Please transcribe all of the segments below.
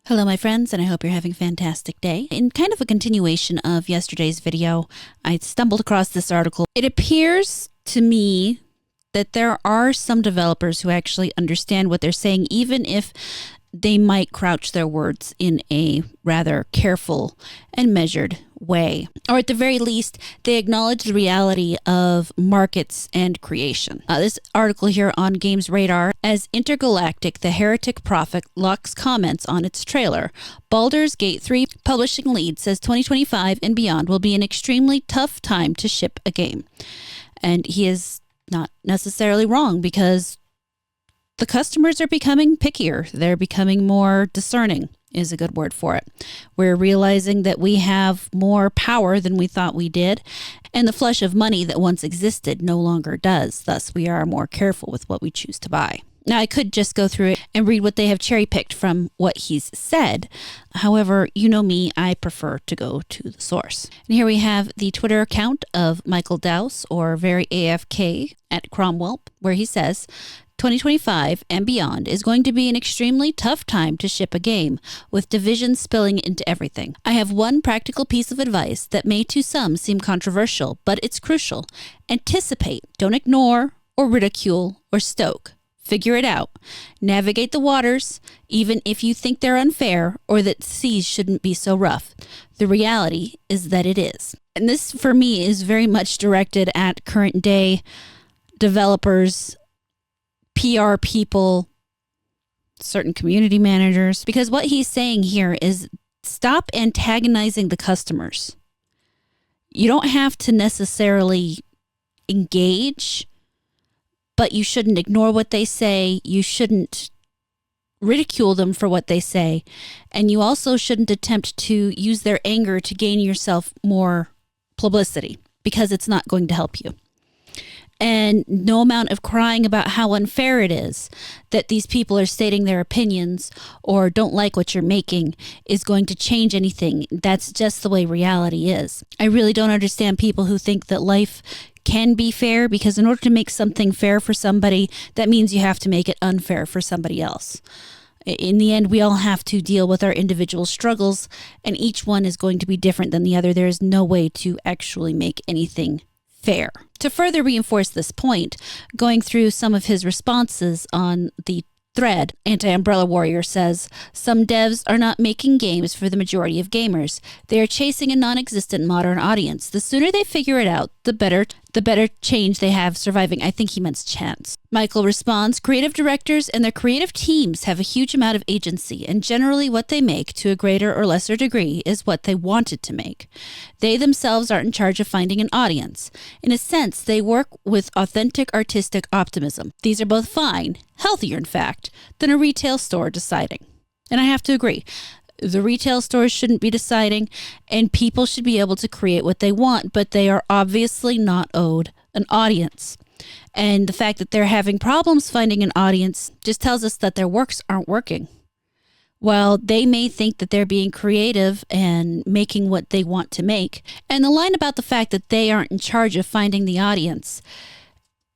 Hello, my friends, and I hope you're having a fantastic day. In kind of a continuation of yesterday's video, I stumbled across this article. It appears to me that there are some developers who actually understand what they're saying, even if they might crouch their words in a rather careful and measured way. Or at the very least, they acknowledge the reality of markets and creation. This article here on Games Radar, as Intergalactic, the Heretic Prophet locks comments on its trailer. Baldur's Gate 3 publishing lead says 2025 and beyond will be an extremely tough time to ship a game. And he is not necessarily wrong, because the customers are becoming pickier. They're becoming more discerning, is a good word for it. We're realizing that we have more power than we thought we did, and the flush of money that once existed no longer does. Thus, we are more careful with what we choose to buy. Now, I could just go through it and read what they have cherry-picked from what he's said. However, you know me, I prefer to go to the source. And here we have the Twitter account of Michale Douse, or Very AFK at Cromwell, where he says, 2025 and beyond is going to be an extremely tough time to ship a game, with division spilling into everything. I have one practical piece of advice that may to some seem controversial, but it's crucial. Anticipate, don't ignore or ridicule or stoke. Figure it out. Navigate the waters, even if you think they're unfair or that seas shouldn't be so rough. The reality is that it is. And this, for me, is very much directed at current day developers, PR people, certain community managers, because what he's saying here is stop antagonizing the customers. You don't have to necessarily engage, but you shouldn't ignore what they say. You shouldn't ridicule them for what they say. And you also shouldn't attempt to use their anger to gain yourself more publicity, because it's not going to help you. And no amount of crying about how unfair it is that these people are stating their opinions or don't like what you're making is going to change anything. That's just the way reality is. I really don't understand people who think that life can be fair, because in order to make something fair for somebody, that means you have to make it unfair for somebody else. In the end, we all have to deal with our individual struggles, and each one is going to be different than the other. There is no way to actually make anything fair. To further reinforce this point, going through some of his responses on the thread, Anti-Umbrella Warrior says, some devs are not making games for the majority of gamers. They are chasing a non-existent modern audience. The sooner they figure it out, the better change they have surviving. I think he meant chance. Michale responds, creative directors and their creative teams have a huge amount of agency, and generally what they make, to a greater or lesser degree, is what they wanted to make. They themselves aren't in charge of finding an audience. In a sense, they work with authentic artistic optimism. These are both fine, healthier in fact, than a retail store deciding. And I have to agree. The retail stores shouldn't be deciding, and people should be able to create what they want, but they are obviously not owed an audience. And the fact that they're having problems finding an audience just tells us that their works aren't working. While they may think that they're being creative and making what they want to make, and the line about the fact that they aren't in charge of finding the audience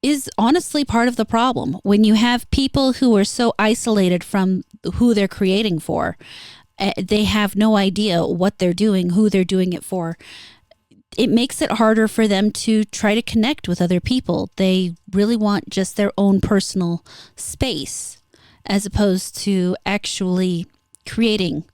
is honestly part of the problem. When you have people who are so isolated from who they're creating for, they have no idea what they're doing, who they're doing it for. It makes it harder for them to try to connect with other people. They really want just their own personal space, as opposed to actually creating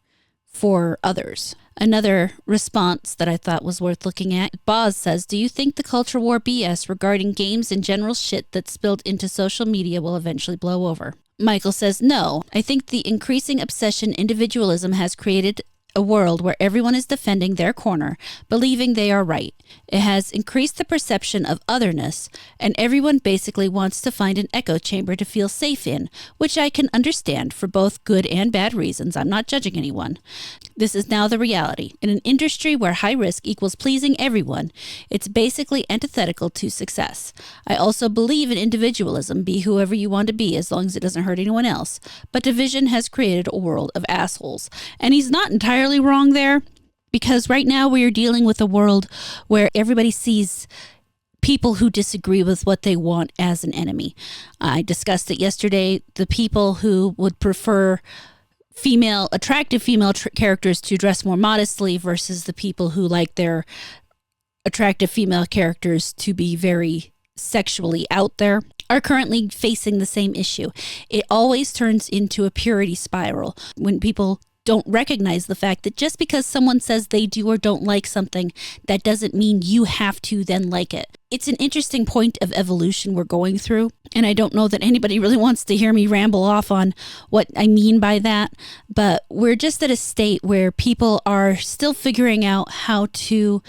for others. Another response that I thought was worth looking at, Boz says, do you think the culture war BS regarding games and general shit that spilled into social media will eventually blow over? Michale says, no, I think the increasing obsession individualism has created a world where everyone is defending their corner, believing they are right. It has increased the perception of otherness, and everyone basically wants to find an echo chamber to feel safe in, which I can understand for both good and bad reasons. I'm not judging anyone. This is now the reality. In an industry where high risk equals pleasing everyone, it's basically antithetical to success. I also believe in individualism, be whoever you want to be as long as it doesn't hurt anyone else. But division has created a world of assholes. And he's not entirely wrong there, because right now we are dealing with a world where everybody sees people who disagree with what they want as an enemy. I discussed it yesterday. The people who would prefer attractive female characters to dress more modestly versus the people who like their attractive female characters to be very sexually out there, are currently facing the same issue. It always turns into a purity spiral when people don't recognize the fact that just because someone says they do or don't like something, that doesn't mean you have to then like it. It's an interesting point of evolution we're going through, and I don't know that anybody really wants to hear me ramble off on what I mean by that, but we're just at a state where people are still figuring out how to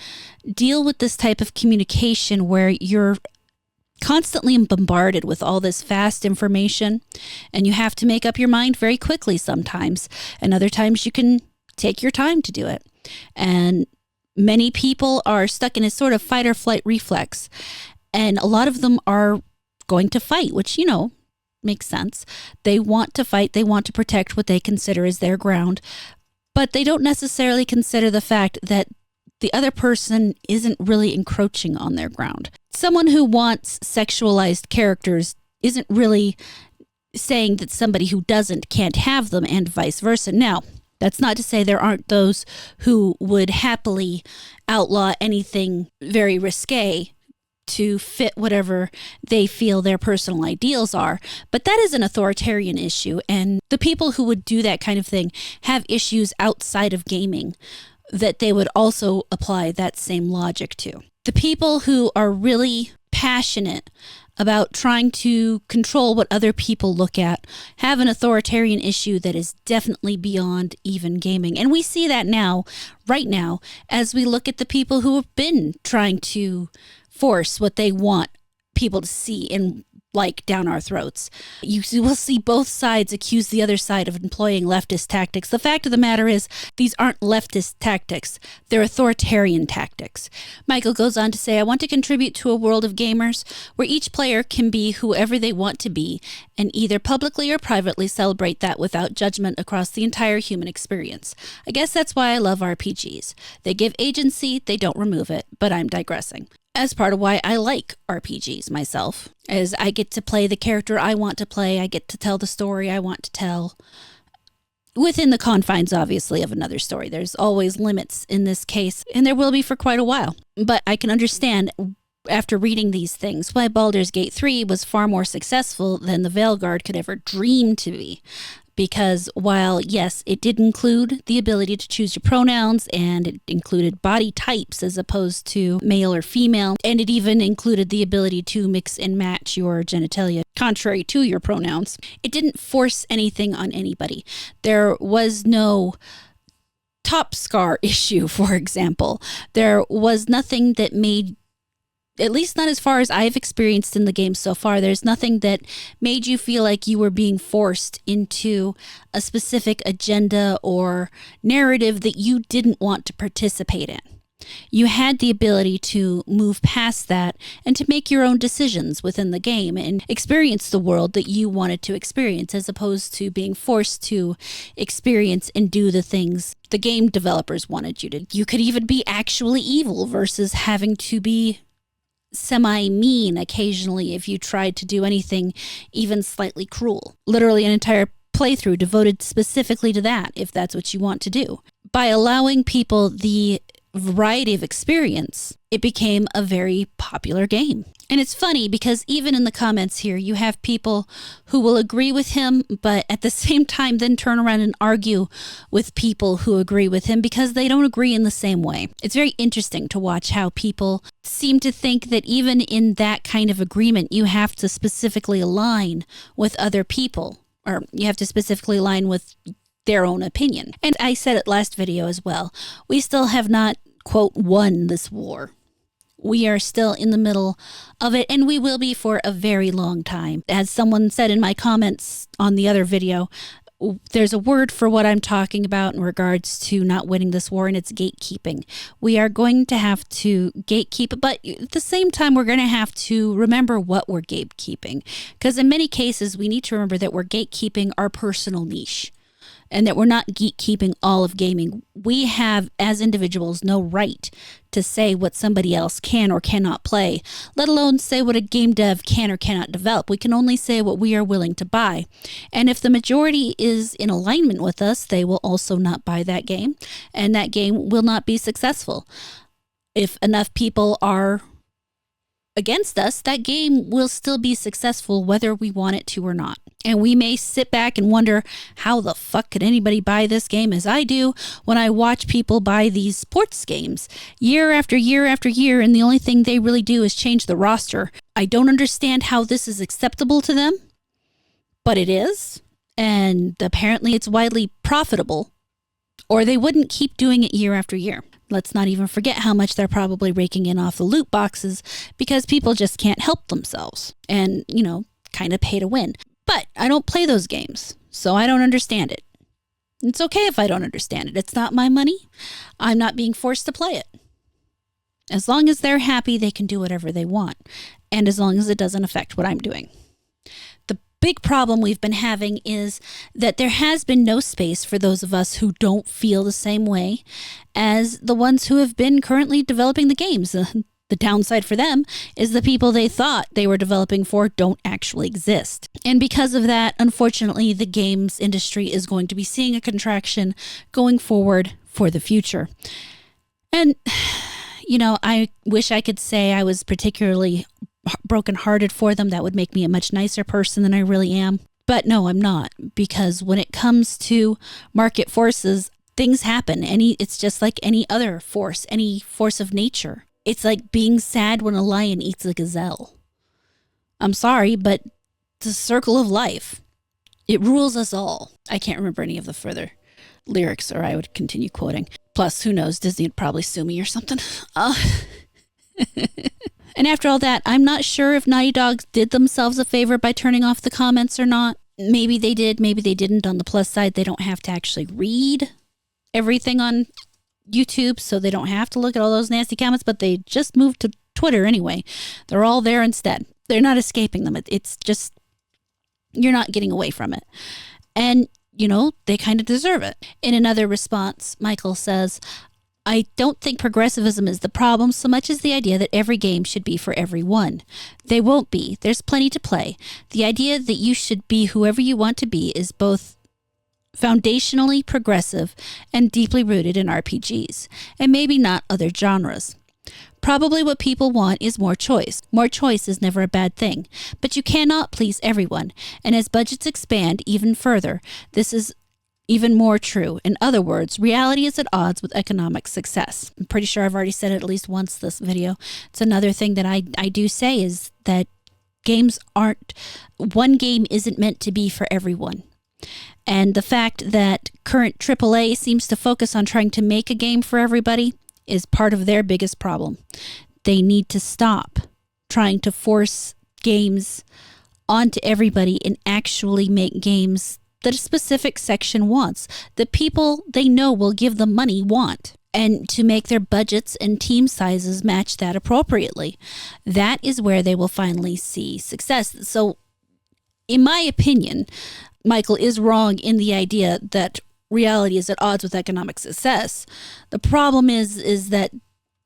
deal with this type of communication where you're constantly bombarded with all this fast information, and you have to make up your mind very quickly sometimes, and other times you can take your time to do it. And many people are stuck in a sort of fight or flight reflex, and a lot of them are going to fight, which, makes sense. They want to fight. They want to protect what they consider as their ground, but they don't necessarily consider the fact that the other person isn't really encroaching on their ground. Someone who wants sexualized characters isn't really saying that somebody who doesn't can't have them, and vice versa. Now, that's not to say there aren't those who would happily outlaw anything very risque to fit whatever they feel their personal ideals are. But that is an authoritarian issue, and the people who would do that kind of thing have issues outside of gaming that they would also apply that same logic to. The people who are really passionate about trying to control what other people look at have an authoritarian issue that is definitely beyond even gaming. And we see that right now, as we look at the people who have been trying to force what they want people to see and like down our throats. You will see both sides accuse the other side of employing leftist tactics. The fact of the matter is, these aren't leftist tactics. They're authoritarian tactics. Michael goes on to say, I want to contribute to a world of gamers where each player can be whoever they want to be and either publicly or privately celebrate that without judgment across the entire human experience. I guess that's why I love RPGs. They give agency, they don't remove it, but I'm digressing. As part of why I like RPGs myself, as I get to play the character I want to play, I get to tell the story I want to tell, within the confines, obviously, of another story. There's always limits in this case, and there will be for quite a while. But I can understand, after reading these things, why Baldur's Gate 3 was far more successful than the Veilguard could ever dream to be. Because while, yes, it did include the ability to choose your pronouns, and it included body types as opposed to male or female, and it even included the ability to mix and match your genitalia contrary to your pronouns, it didn't force anything on anybody. There was no top scar issue, for example. There was nothing that made, at least not as far as I've experienced in the game so far, there's nothing that made you feel like you were being forced into a specific agenda or narrative that you didn't want to participate in. You had the ability to move past that and to make your own decisions within the game and experience the world that you wanted to experience, as opposed to being forced to experience and do the things the game developers wanted you to. You could even be actually evil versus having to be semi-mean occasionally if you tried to do anything even slightly cruel. Literally an entire playthrough devoted specifically to that, if that's what you want to do. By allowing people the variety of experience, it became a very popular game. And it's funny because even in the comments here, you have people who will agree with him, but at the same time then turn around and argue with people who agree with him because they don't agree in the same way. It's very interesting to watch how people seem to think that even in that kind of agreement, you have to specifically align with other people, or you have to specifically align with their own opinion. And I said it last video as well. We still have not, quote, won this war. We are still in the middle of it, and we will be for a very long time. As someone said in my comments on the other video, there's a word for what I'm talking about in regards to not winning this war, and it's gatekeeping. We are going to have to gatekeep, but at the same time, we're going to have to remember what we're gatekeeping. Because in many cases, we need to remember that we're gatekeeping our personal niche. and that we're not gatekeeping all of gaming. We have, as individuals, no right to say what somebody else can or cannot play, let alone say what a game dev can or cannot develop. We can only say what we are willing to buy. And if the majority is in alignment with us, they will also not buy that game, and that game will not be successful. If enough people are against us, that game will still be successful whether we want it to or not. And we may sit back and wonder, how the fuck could anybody buy this game as I do when I watch people buy these sports games year after year after year, and the only thing they really do is change the roster. I don't understand how this is acceptable to them, but it is, and apparently it's widely profitable, or they wouldn't keep doing it year after year. Let's not even forget how much they're probably raking in off the loot boxes because people just can't help themselves and, kind of pay to win. But I don't play those games, so I don't understand it. It's okay if I don't understand it. It's not my money. I'm not being forced to play it. As long as they're happy, they can do whatever they want. And as long as it doesn't affect what I'm doing. The big problem we've been having is that there has been no space for those of us who don't feel the same way as the ones who have been currently developing the games. The downside for them is the people they thought they were developing for don't actually exist. And because of that, unfortunately, the games industry is going to be seeing a contraction going forward for the future. And, I wish I could say I was particularly brokenhearted for them. That would make me a much nicer person than I really am. But no, I'm not, because when it comes to market forces, things happen. It's just like any other force, any force of nature. It's like being sad when a lion eats a gazelle. I'm sorry, but it's a circle of life. It rules us all. I can't remember any of the further lyrics, or I would continue quoting. Plus, who knows, Disney would probably sue me or something. And after all that, I'm not sure if Naughty Dog did themselves a favor by turning off the comments or not. Maybe they did, maybe they didn't. On the plus side, they don't have to actually read everything on YouTube, so they don't have to look at all those nasty comments, but they just moved to Twitter anyway. They're all there instead. They're not escaping them. It's just, you're not getting away from it. And, they kind of deserve it. In another response, Michael says, I don't think progressivism is the problem so much as the idea that every game should be for everyone. They won't be. There's plenty to play. The idea that you should be whoever you want to be is both foundationally progressive and deeply rooted in RPGs, and maybe not other genres. Probably what people want is more choice. More choice is never a bad thing, but you cannot please everyone, and as budgets expand even further, this is even more true. In other words, reality is at odds with economic success. I'm pretty sure I've already said it at least once this video. It's another thing that I do say is that one game isn't meant to be for everyone. And the fact that current AAA seems to focus on trying to make a game for everybody is part of their biggest problem. They need to stop trying to force games onto everybody and actually make games that a specific section wants, that people they know will give them money want, and to make their budgets and team sizes match that appropriately. That is where they will finally see success. So, in my opinion, Michael is wrong in the idea that reality is at odds with economic success. The problem is that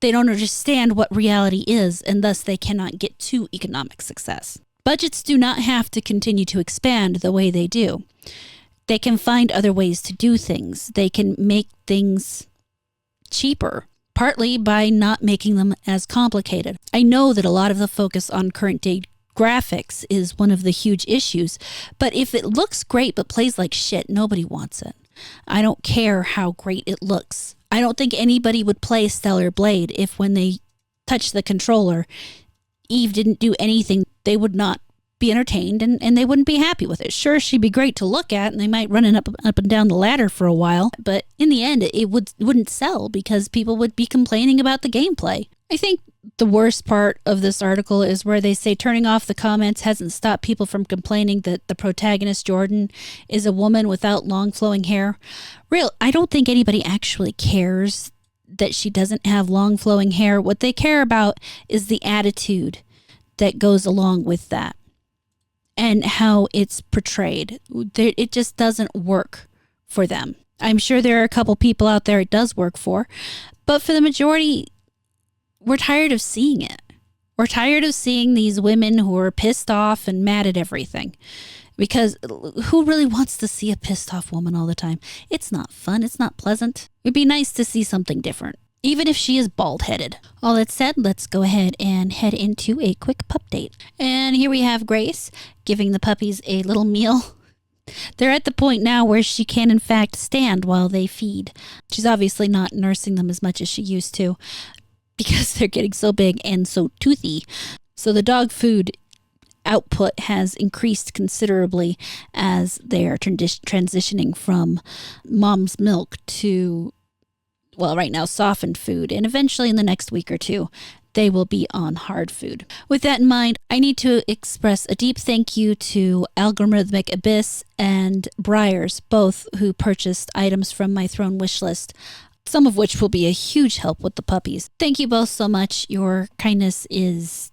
they don't understand what reality is, and thus they cannot get to economic success. Budgets do not have to continue to expand the way they do. They can find other ways to do things. They can make things cheaper, partly by not making them as complicated. I know that a lot of the focus on current day graphics is one of the huge issues, but if it looks great but plays like shit, nobody wants it. I don't care how great it looks. I don't think anybody would play Stellar Blade if when they touched the controller, Eve didn't do anything. They would not be entertained and they wouldn't be happy with it. Sure, she'd be great to look at and they might run up and down the ladder for a while, but in the end, it wouldn't sell because people would be complaining about the gameplay. I think the worst part of this article is where they say turning off the comments hasn't stopped people from complaining that the protagonist, Jordan, is a woman without long flowing hair. I don't think anybody actually cares that she doesn't have long flowing hair. What they care about is the attitude that goes along with that and how it's portrayed. It just doesn't work for them. I'm sure there are a couple people out there it does work for, but for the majority, we're tired of seeing it. We're tired of seeing these women who are pissed off and mad at everything. Because who really wants to see a pissed off woman all the time? It's not fun. It's not pleasant. It'd be nice to see something different, even if she is bald-headed. All that said, let's go ahead and head into a quick pup date. And here we have Grace giving the puppies a little meal. They're at the point now where she can, in fact, stand while they feed. She's obviously not nursing them as much as she used to because they're getting so big and so toothy. So the dog food output has increased considerably as they are transitioning from mom's milk to, well, right now, softened food. And eventually in the next week or two, they will be on hard food. With that in mind, I need to express a deep thank you to Algorithmic Abyss and Briars, both who purchased items from my Throne wish list, some of which will be a huge help with the puppies. Thank you both so much. Your kindness is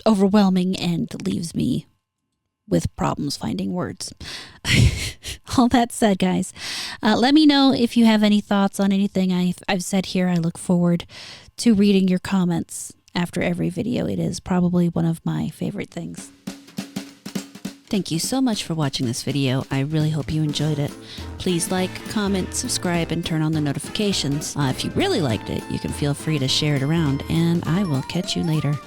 overwhelming and leaves me with problems finding words. All that said, guys, let me know if you have any thoughts on anything I've said here. I look forward to reading your comments after every video. It is probably one of my favorite things. Thank you so much for watching this video. I really hope you enjoyed it. Please like, comment, subscribe, and turn on the notifications. If you really liked it, you can feel free to share it around, and I will catch you later.